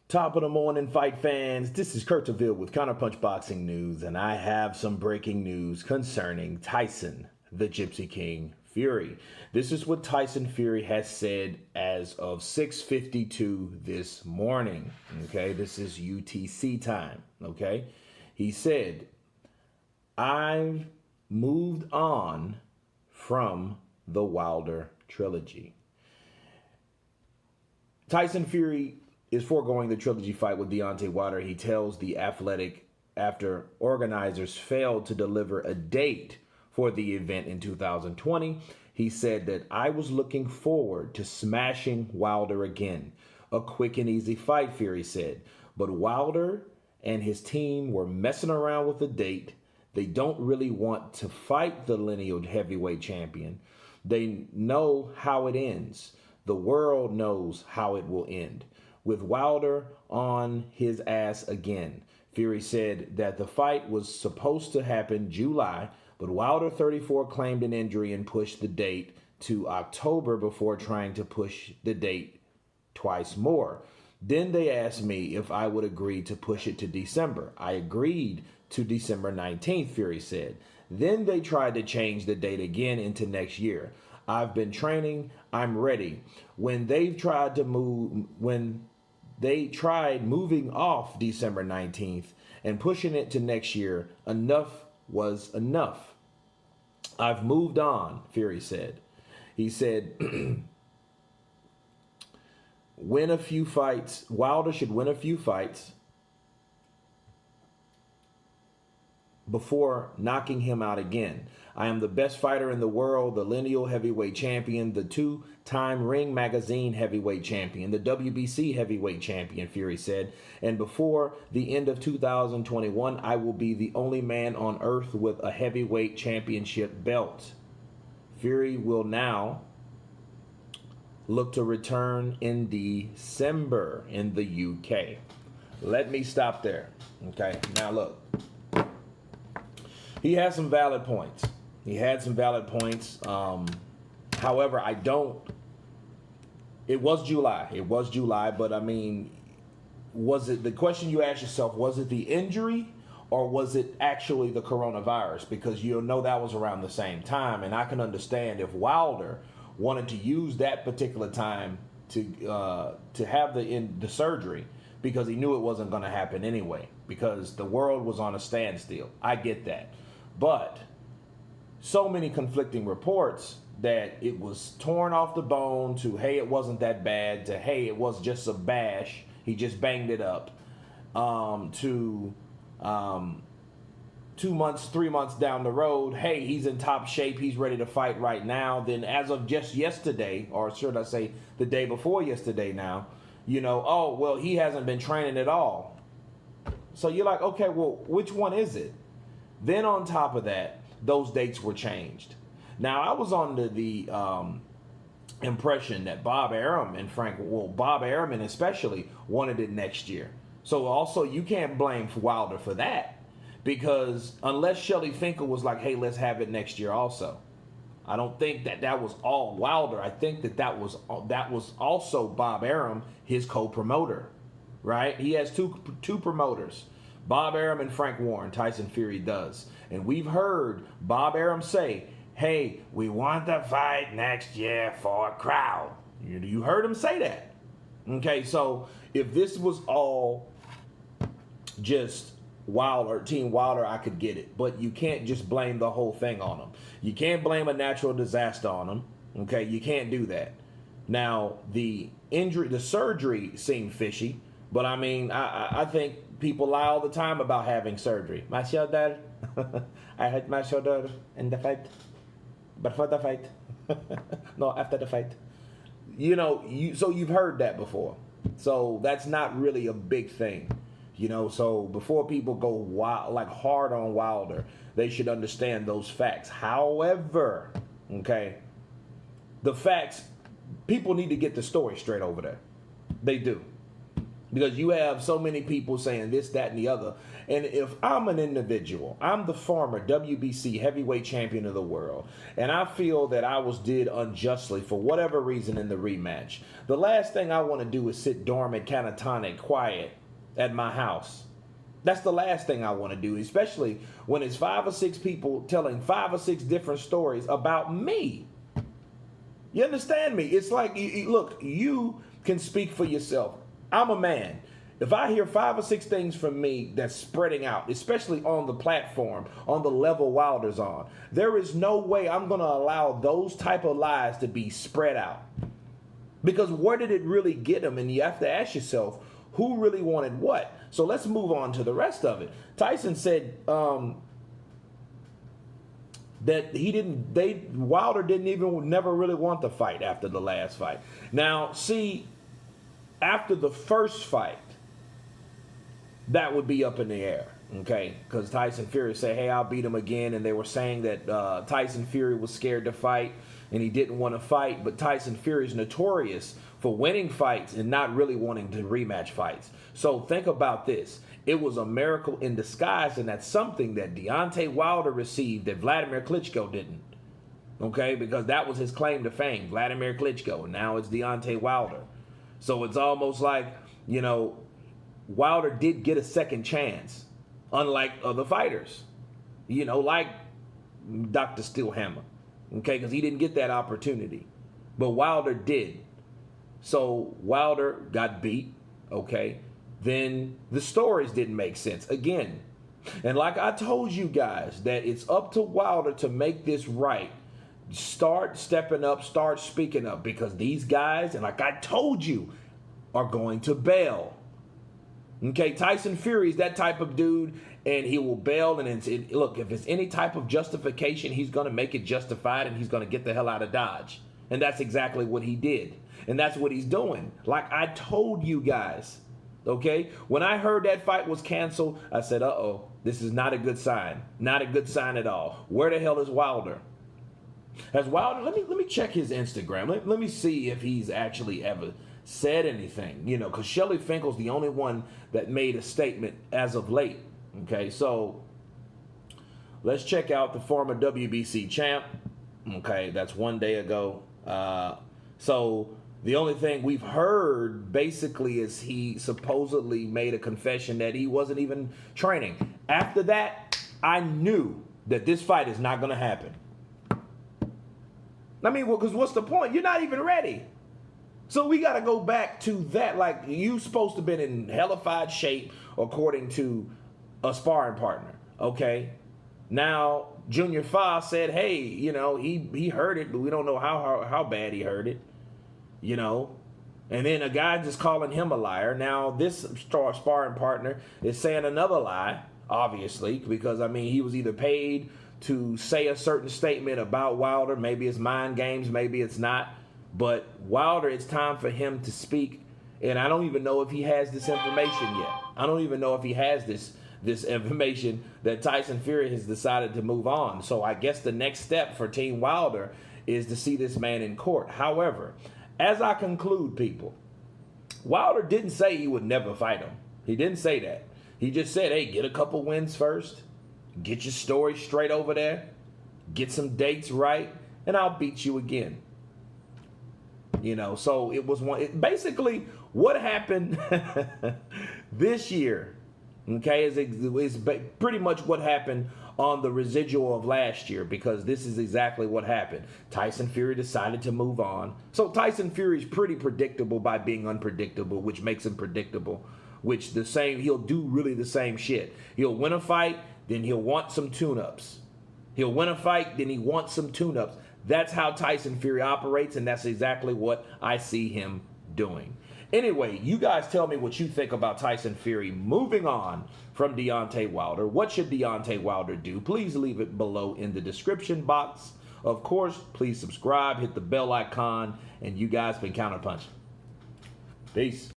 Top of the morning, fight fans. This is Kurt DeVille with Counterpunch Boxing News, and I have some breaking news concerning Tyson, the Gypsy King Fury. This is what Tyson Fury has said as of 6:52 this morning. Okay, this is UTC time. Okay, he said, "I've moved on from the Wilder trilogy." Tyson Fury is foregoing the trilogy fight with Deontay Wilder. He tells The Athletic after organizers failed to deliver a date for the event in 2020. He said that I was looking forward to smashing Wilder again. A quick and easy fight, Fury said. But Wilder and his team were messing around with the date. They don't really want to fight the lineal heavyweight champion. They know how it ends. The world knows how it will end, with Wilder on his ass again. Fury said that the fight was supposed to happen July, but Wilder, 34, claimed an injury and pushed the date to October before trying to push the date twice more. Then they asked me if I would agree to push it to December. I agreed to December 19th, Fury said. Then they tried to change the date again into next year. I've been training. I'm ready. When they tried moving off December 19th and pushing it to next year, enough was enough. I've moved on, Fury said. He said, win a few fights. Wilder should win a few fights before knocking him out again. I am the best fighter in the world, the lineal heavyweight champion, the two-time Ring Magazine heavyweight champion, the WBC heavyweight champion, Fury said. And before the end of 2021, I will be the only man on earth with a heavyweight championship belt. Fury will now look to return in December in the UK. Let me stop there. Okay, now look. He has some valid points. He had some valid points. However, it was July, but I mean, was it, the question you ask yourself, was it the injury or was it actually the coronavirus? Because you'll know that was around the same time. And I can understand if Wilder wanted to use that particular time to have the surgery because he knew it wasn't going to happen anyway, because the world was on a standstill. I get that. But so many conflicting reports that it was torn off the bone to, hey, it wasn't that bad, to, hey, it was just a bash, he just banged it up, to 2 months, 3 months down the road, hey, he's in top shape, he's ready to fight right now. Then as of just yesterday, or should I say the day before yesterday now, oh, well, he hasn't been training at all. So you're like, okay, well, which one is it? Then on top of that, those dates were changed. Now, I was under the impression that Bob Arum and Bob Arum especially wanted it next year. So also, you can't blame Wilder for that, because unless Shelly Finkel was like, hey, let's have it next year also. I don't think that was all Wilder. I think that was also Bob Arum, his co-promoter, right? He has two promoters. Bob Arum and Frank Warren, Tyson Fury does. And we've heard Bob Arum say, hey, we want the fight next year for a crowd. You heard him say that. Okay, so if this was all just Wilder, Team Wilder, I could get it. But you can't just blame the whole thing on him. You can't blame a natural disaster on him. Okay, you can't do that. Now, the surgery seemed fishy. But I mean, I think people lie all the time about having surgery. My shoulder, I had my shoulder in the fight, but for the fight, no, after the fight. So you've heard that before. So that's not really a big thing. So before people go hard on Wilder, they should understand those facts. However, okay, the facts, people need to get the story straight over there. They do. Because you have so many people saying this, that, and the other. And if I'm an individual, I'm the former WBC heavyweight champion of the world, and I feel that I was did unjustly for whatever reason in the rematch, the last thing I want to do is sit dormant, catatonic, quiet at my house. That's the last thing I want to do, especially when it's 5 or 6 people telling 5 or 6 different stories about me. You understand me? It's like, look, you can speak for yourself. I'm a man. If I hear 5 or 6 things from me that's spreading out, especially on the platform, on the level Wilder's on, there is no way I'm going to allow those type of lies to be spread out. Because where did it really get them? And you have to ask yourself, who really wanted what? So let's move on to the rest of it. Tyson said that Wilder never really want the fight after the last fight. Now, see, after the first fight, that would be up in the air, okay? Because Tyson Fury said, hey, I'll beat him again. And they were saying that Tyson Fury was scared to fight and he didn't want to fight. But Tyson Fury is notorious for winning fights and not really wanting to rematch fights. So think about this. It was a miracle in disguise, and that's something that Deontay Wilder received that Vladimir Klitschko didn't, okay? Because that was his claim to fame, Vladimir Klitschko. And now it's Deontay Wilder. So it's almost like, you know, Wilder did get a second chance, unlike other fighters, you know, like Dr. Steelhammer, okay, because he didn't get that opportunity. But Wilder did. So Wilder got beat, okay. Then the stories didn't make sense again. And like I told you guys, that it's up to Wilder to make this right. Start stepping up, start speaking up, because these guys, and like I told you, are going to bail. Okay, Tyson Fury is that type of dude, and he will bail. And look, if it's any type of justification, he's going to make it justified, and he's going to get the hell out of Dodge. And that's exactly what he did. And that's what he's doing. Like I told you guys, okay? When I heard that fight was canceled, I said, uh-oh, this is not a good sign. Not a good sign at all. Where the hell is Wilder? Has Wilder, let me check his Instagram. Let me see if he's actually ever said anything, you know, because Shelly Finkel's the only one that made a statement as of late. Okay, so let's check out the former WBC champ. Okay, that's one day ago. So the only thing we've heard basically is he supposedly made a confession that he wasn't even training. After that, I knew that this fight is not going to happen. I mean, well, because what's the point? You're not even ready. So we got to go back to that. Like, you supposed to have been in hellified shape according to a sparring partner, okay? Now, Junior Fa said, hey, you know, he heard it, but we don't know how bad he heard it, you know? And then a guy just calling him a liar. Now, this sparring partner is saying another lie, obviously, because, I mean, he was either paid to say a certain statement about Wilder. Maybe it's mind games, maybe it's not. But Wilder, it's time for him to speak. And I don't even know if he has this information yet. I don't even know if he has this information that Tyson Fury has decided to move on. So I guess the next step for Team Wilder is to see this man in court. However, as I conclude, people, Wilder didn't say he would never fight him. He didn't say that. He just said, hey, get a couple wins first. Get your story straight over there. Get some dates right. And I'll beat you again. You know, so it was basically what happened this year, okay, is pretty much what happened on the residual of last year, because this is exactly what happened. Tyson Fury decided to move on. So Tyson Fury is pretty predictable by being unpredictable, which makes him predictable, which he'll do really the same shit. He'll win a fight, then he'll want some tune-ups. He'll win a fight, then he wants some tune-ups. That's how Tyson Fury operates, and that's exactly what I see him doing. Anyway, you guys tell me what you think about Tyson Fury moving on from Deontay Wilder. What should Deontay Wilder do? Please leave it below in the description box. Of course, please subscribe, hit the bell icon, and you guys been counterpunching. Peace.